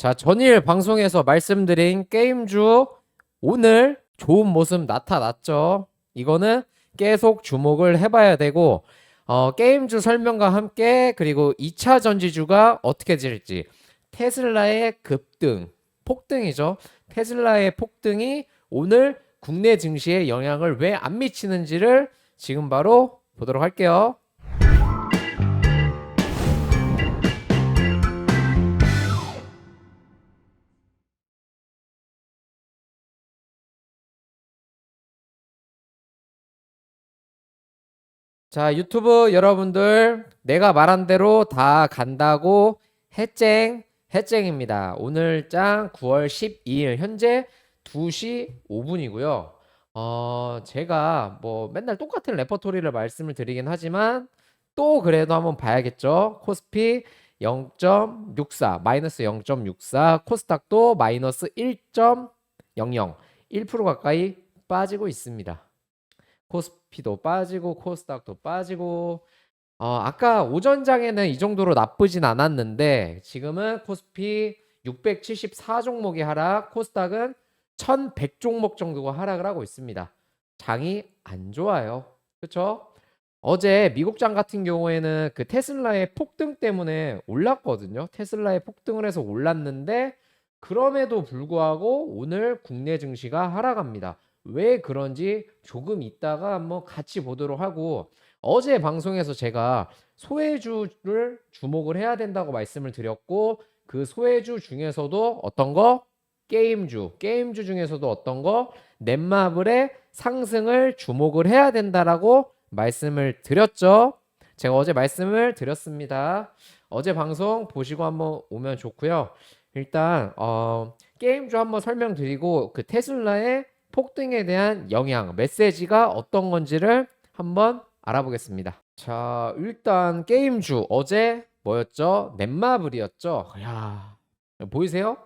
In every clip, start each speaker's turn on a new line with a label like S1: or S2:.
S1: 자, 전일 방송에서 말씀드린 게임주 오늘 좋은 모습 나타났죠. 이거는 계속 주목을 해봐야 되고 게임주 설명과 함께 그리고 2차 전지주가 어떻게 될지 테슬라의 급등, 폭등이죠. 테슬라의 폭등이 오늘 국내 증시에 영향을 왜 안 미치는지를 지금 바로 보도록 할게요. 자, 유튜브 여러분들, 내가 말한 대로 다 간다고 해쨍입니다. 오늘 장 9월 12일, 현재 2시 5분이고요. 제가 뭐 맨날 똑같은 레퍼토리를 말씀을 드리긴 하지만 또 그래도 한번 봐야겠죠. 코스피 0.64, 마이너스 0.64, 코스닥도 마이너스 1.00, 1% 가까이 빠지고 있습니다. 코스피도 빠지고 코스닥도 빠지고 아까 오전장에는 이 정도로 나쁘진 않았는데 지금은 코스피 674 종목이 하락, 코스닥은 1100 종목 정도가 하락을 하고 있습니다. 장이 안 좋아요. 그렇죠? 어제 미국장 같은 경우에는 그 테슬라의 폭등 때문에 올랐거든요. 테슬라의 폭등을 해서 올랐는데 그럼에도 불구하고 오늘 국내 증시가 하락합니다. 왜 그런지 조금 이따가 한번 같이 보도록 하고, 어제 방송에서 제가 소외주를 주목을 해야 된다고 말씀을 드렸고, 그 소외주 중에서도 어떤 거? 게임주 중에서도 어떤 거? 넷마블의 상승을 주목을 해야 된다라고 말씀을 드렸죠. 제가 어제 말씀을 드렸습니다. 어제 방송 보시고 한번 오면 좋고요. 일단 게임주 한번 설명드리고 그 테슬라의 폭등에 대한 영향, 메시지가 어떤 건지를 한번 알아보겠습니다. 자, 일단 게임주 어제 뭐였죠? 넷마블이었죠. 야, 보이세요?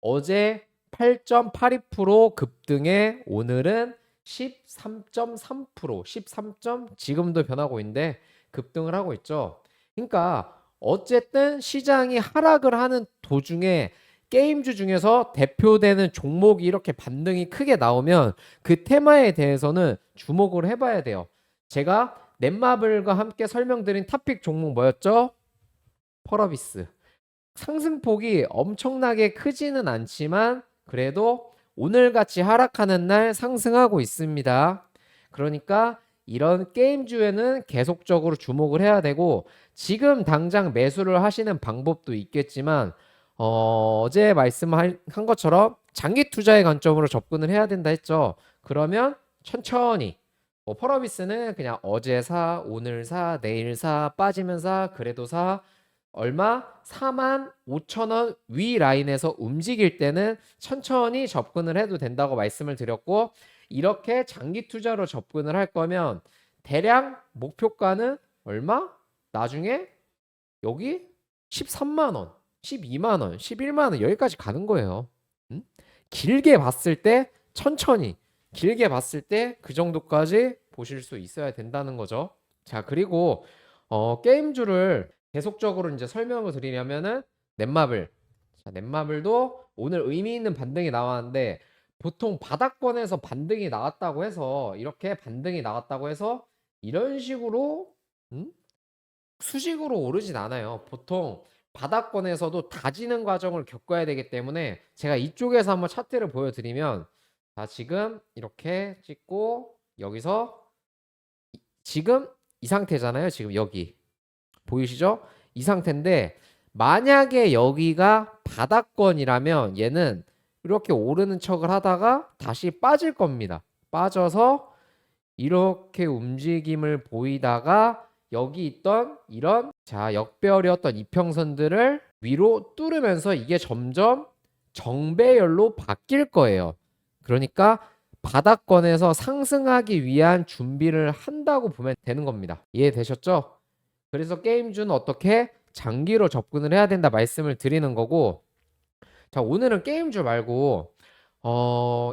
S1: 어제 8.82% 급등에 오늘은 13.3%, 13. 지금도 변하고 있는데 급등을 하고 있죠. 그러니까 어쨌든 시장이 하락을 하는 도중에 게임주 중에서 대표되는 종목이 이렇게 반등이 크게 나오면 그 테마에 대해서는 주목을 해봐야 돼요. 제가 넷마블과 함께 설명드린 탑픽 종목 뭐였죠? 펄어비스. 상승폭이 엄청나게 크지는 않지만 그래도 오늘같이 하락하는 날 상승하고 있습니다. 그러니까 이런 게임주에는 계속적으로 주목을 해야 되고, 지금 당장 매수를 하시는 방법도 있겠지만 어제 말씀한 것처럼 장기 투자의 관점으로 접근을 해야 된다 했죠. 그러면 천천히 펄어비스는 그냥 어제 사, 오늘 사, 내일 사, 빠지면 사, 그래도 사, 얼마? 45,000원 위 라인에서 움직일 때는 천천히 접근을 해도 된다고 말씀을 드렸고, 이렇게 장기 투자로 접근을 할 거면 대략 목표가는 얼마? 나중에 여기 13만 원, 12만 원, 11만 원 여기까지 가는 거예요. 길게 봤을 때 천천히, 길게 봤을 때 그 정도까지 보실 수 있어야 된다는 거죠. 자, 그리고 게임주를 계속적으로 이제 설명을 드리려면은 넷마블. 자, 넷마블도 오늘 의미 있는 반등이 나왔는데, 보통 바닥권에서 반등이 나왔다고 해서, 이렇게 반등이 나왔다고 해서 이런 식으로 수직으로 오르진 않아요. 보통 바닥권에서도 다지는 과정을 겪어야 되기 때문에, 제가 이쪽에서 한번 차트를 보여드리면, 자, 지금 이렇게 찍고 여기서 지금 이 상태잖아요. 지금 여기 보이시죠? 이 상태인데, 만약에 여기가 바닥권이라면 얘는 이렇게 오르는 척을 하다가 다시 빠질 겁니다. 빠져서 이렇게 움직임을 보이다가 여기 있던 이런 역별이었던 이평선들을 위로 뚫으면서 이게 점점 정배열로 바뀔 거예요. 그러니까 바닥권에서 상승하기 위한 준비를 한다고 보면 되는 겁니다. 이해되셨죠? 그래서 게임주는 어떻게 장기로 접근을 해야 된다 말씀을 드리는 거고, 자, 오늘은 게임주 말고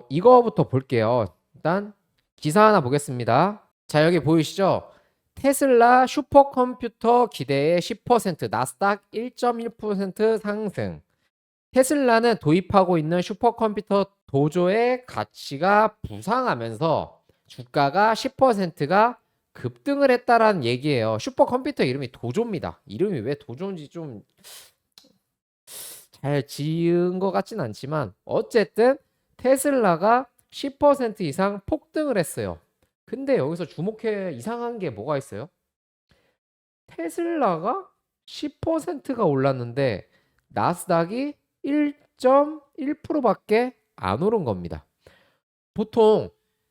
S1: 이거부터 볼게요. 일단 기사 하나 보겠습니다. 자, 여기 보이시죠? 테슬라 슈퍼컴퓨터 기대에 10%, 나스닥 1.1% 상승. 테슬라는 도입하고 있는 슈퍼컴퓨터 도조의 가치가 부상하면서 주가가 10%가 급등을 했다라는 얘기예요. 슈퍼컴퓨터 이름이 도조입니다. 이름이 왜 도조인지 좀 잘 지은 것 같진 않지만 어쨌든 테슬라가 10% 이상 폭등을 했어요. 근데 여기서 주목해 이상한 게 뭐가 있어요? 테슬라가 10%가 올랐는데 나스닥이 1.1%밖에 안 오른 겁니다. 보통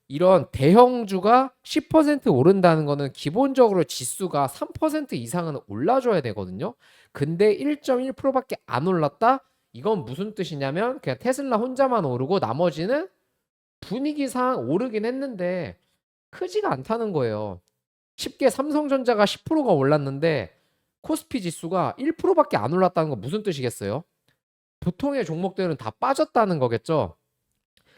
S1: 이런 대형주가 10% 오른다는 거는 기본적으로 지수가 3% 이상은 올라줘야 되거든요. 근데 1.1%밖에 안 올랐다? 이건 무슨 뜻이냐면 그냥 테슬라 혼자만 오르고 나머지는 분위기상 오르긴 했는데 크지가 않다는 거예요. 쉽게 삼성전자가 10%가 올랐는데 코스피 지수가 1%밖에 안 올랐다는 건 무슨 뜻이겠어요? 보통의 종목들은 다 빠졌다는 거겠죠.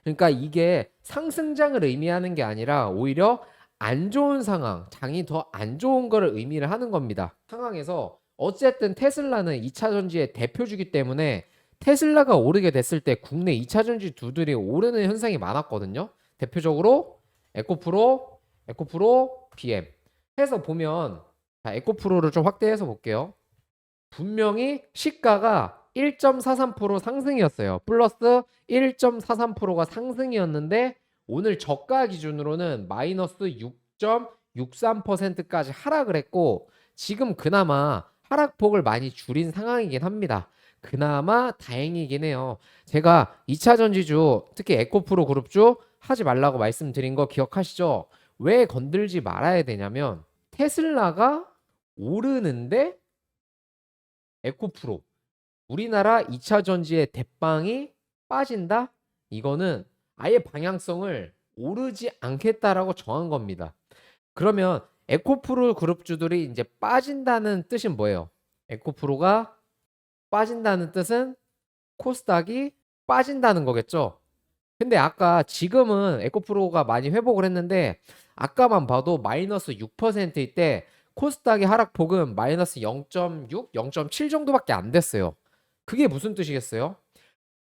S1: 그러니까 이게 상승장을 의미하는 게 아니라 오히려 안 좋은 상황, 장이 더 안 좋은 거를 의미를 하는 겁니다. 상황에서 어쨌든 테슬라는 2차 전지의 대표주기 때문에 테슬라가 오르게 됐을 때 국내 2차 전지 주들이 오르는 현상이 많았거든요. 대표적으로 에코프로, BM 해서 보면 자, 에코프로를 좀 확대해서 볼게요. 분명히 시가가 1.43% 상승이었어요. 플러스 1.43%가 상승이었는데 오늘 저가 기준으로는 마이너스 6.63%까지 하락을 했고 지금 그나마 하락폭을 많이 줄인 상황이긴 합니다. 그나마 다행이긴 해요. 제가 2차 전지주 특히 에코프로 그룹주 하지 말라고 말씀드린 거 기억하시죠? 왜 건들지 말아야 되냐면 테슬라가 오르는데 에코프로 우리나라 2차 전지의 대빵이 빠진다? 이거는 아예 방향성을 오르지 않겠다라고 정한 겁니다. 그러면 에코프로 그룹주들이 이제 빠진다는 뜻은 뭐예요? 에코프로가 빠진다는 뜻은 코스닥이 빠진다는 거겠죠? 근데 아까 지금은 에코프로가 많이 회복을 했는데 아까만 봐도 마이너스 6%일 때 코스닥의 하락폭은 마이너스 0.6, 0.7 정도밖에 안 됐어요. 그게 무슨 뜻이겠어요?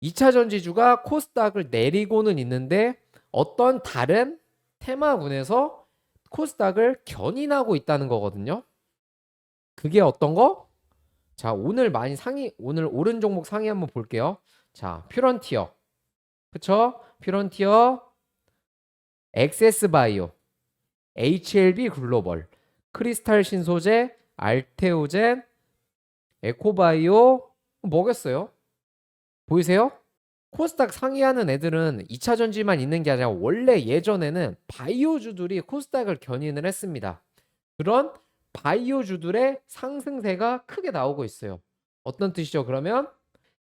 S1: 2차 전지주가 코스닥을 내리고는 있는데 어떤 다른 테마군에서 코스닥을 견인하고 있다는 거거든요. 그게 어떤 거? 자, 오늘 오른 종목 상위 한번 볼게요. 자, 퓨런티어. 그쵸? 퓨런티어, 엑세스바이오, HLB 글로벌, 크리스탈 신소재, 알테오젠, 에코바이오 뭐겠어요? 보이세요? 코스닥 상위하는 애들은 2차 전지만 있는 게 아니라 원래 예전에는 바이오주들이 코스닥을 견인을 했습니다. 그런 바이오주들의 상승세가 크게 나오고 있어요. 어떤 뜻이죠? 그러면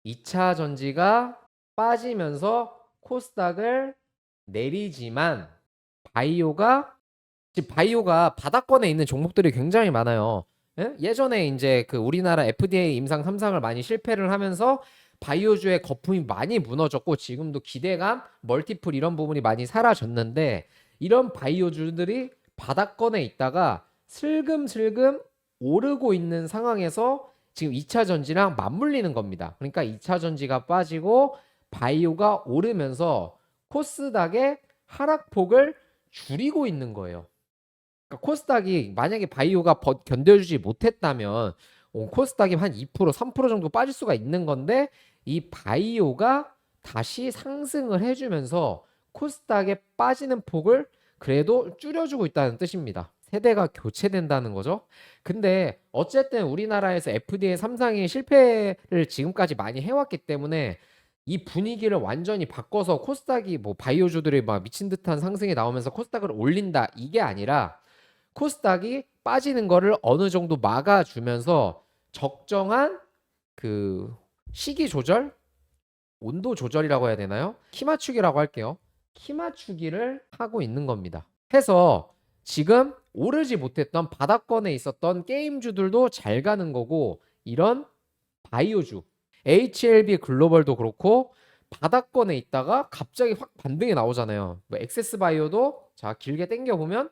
S1: 2차 전지가 빠지면서 코스닥을 내리지만 바이오가 바닥권에 있는 종목들이 굉장히 많아요. 예? 예전에 이제 그 우리나라 FDA 임상 3상을 많이 실패를 하면서 바이오주의 거품이 많이 무너졌고 지금도 기대감, 멀티플 이런 부분이 많이 사라졌는데 이런 바이오주들이 바닥권에 있다가 슬금슬금 오르고 있는 상황에서 지금 2차 전지랑 맞물리는 겁니다. 그러니까 2차 전지가 빠지고 바이오가 오르면서 코스닥의 하락폭을 줄이고 있는 거예요. 그러니까 코스닥이 만약에 바이오가 견뎌주지 못했다면 코스닥이 한 2%, 3% 정도 빠질 수가 있는 건데 이 바이오가 다시 상승을 해주면서 코스닥에 빠지는 폭을 그래도 줄여주고 있다는 뜻입니다. 세대가 교체된다는 거죠. 근데 어쨌든 우리나라에서 FDA 3상이 실패를 지금까지 많이 해왔기 때문에 이 분위기를 완전히 바꿔서 코스닥이 뭐 바이오주들이 막 미친 듯한 상승이 나오면서 코스닥을 올린다 이게 아니라 코스닥이 빠지는 거를 어느 정도 막아주면서 적정한 그 시기 조절, 온도 조절이라고 해야 되나요? 키 맞추기라고 할게요. 키 맞추기를 하고 있는 겁니다. 해서 지금 오르지 못했던 바닥권에 있었던 게임주들도 잘 가는 거고 이런 바이오주, HLB 글로벌도 그렇고 바닥권에 있다가 갑자기 확 반등이 나오잖아요. 뭐 엑세스 바이오도 자 길게 당겨 보면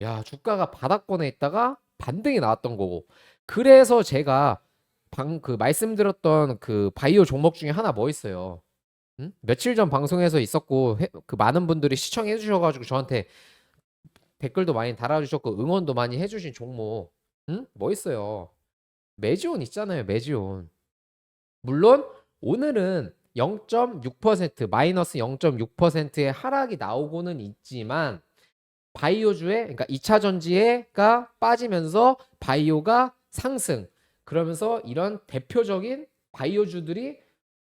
S1: 야 주가가 바닥권에 있다가 반등이 나왔던 거고 그래서 제가 그 말씀드렸던 그 바이오 종목 중에 하나 뭐 있어요? 응? 며칠 전 방송에서 있었고 그 많은 분들이 시청해 주셔가지고 저한테 댓글도 많이 달아주셨고 응원도 많이 해주신 종목, 응? 뭐 있어요? 메지온 있잖아요, 메지온. 물론 오늘은 0.6% 마이너스 0.6%의 하락이 나오고는 있지만 바이오주에 그러니까 2차 전지가 빠지면서 바이오가 상승. 그러면서 이런 대표적인 바이오주들이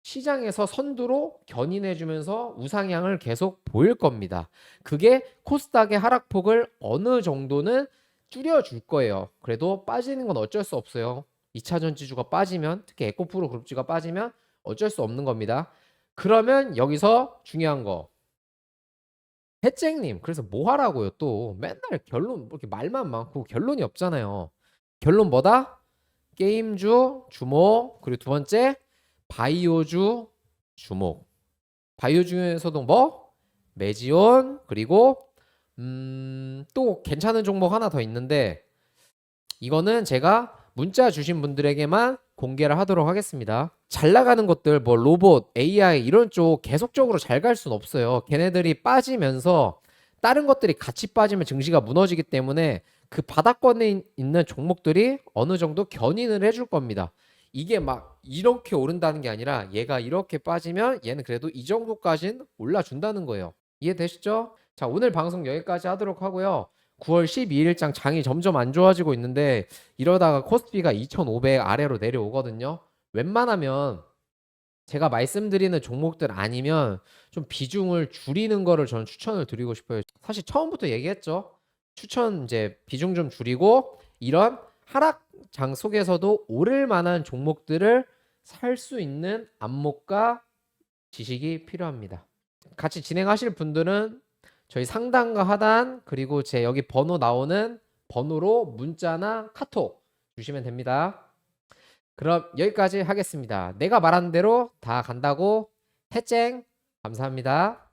S1: 시장에서 선두로 견인해주면서 우상향을 계속 보일 겁니다. 그게 코스닥의 하락폭을 어느 정도는 줄여줄 거예요. 그래도 빠지는 건 어쩔 수 없어요. 2차 전지주가 빠지면, 특히 에코프로 그룹주가 빠지면 어쩔 수 없는 겁니다. 그러면 여기서 중요한 거. 해쨍님, 그래서 뭐 하라고요 또? 맨날 결론, 뭐 이렇게 말만 많고 결론이 없잖아요. 결론 뭐다? 게임주 주목, 그리고 두 번째 바이오주 주목. 바이오 중에서도 뭐 메지온, 그리고 또 괜찮은 종목 하나 더 있는데 이거는 제가 문자 주신 분들에게만 공개를 하도록 하겠습니다. 잘 나가는 것들 뭐 로봇, AI 이런 쪽 계속적으로 잘 갈 수는 없어요. 걔네들이 빠지면서 다른 것들이 같이 빠지면 증시가 무너지기 때문에 그 바닥권에 있는 종목들이 어느 정도 견인을 해줄 겁니다. 이게 막 이렇게 오른다는 게 아니라 얘가 이렇게 빠지면 얘는 그래도 이 정도까지는 올라준다는 거예요. 이해되시죠? 자, 오늘 방송 여기까지 하도록 하고요. 9월 12일장 장이 점점 안 좋아지고 있는데 이러다가 코스피가 2,500 아래로 내려오거든요. 웬만하면 제가 말씀드리는 종목들 아니면 좀 비중을 줄이는 거를 저는 추천을 드리고 싶어요. 사실 처음부터 얘기했죠. 추천 이제 비중 좀 줄이고 이런 하락장 속에서도 오를 만한 종목들을 살 수 있는 안목과 지식이 필요합니다. 같이 진행하실 분들은 저희 상단과 하단 그리고 제 여기 번호 나오는 번호로 문자나 카톡 주시면 됩니다. 그럼 여기까지 하겠습니다. 내가 말한 대로 다 간다고 해쨍 감사합니다.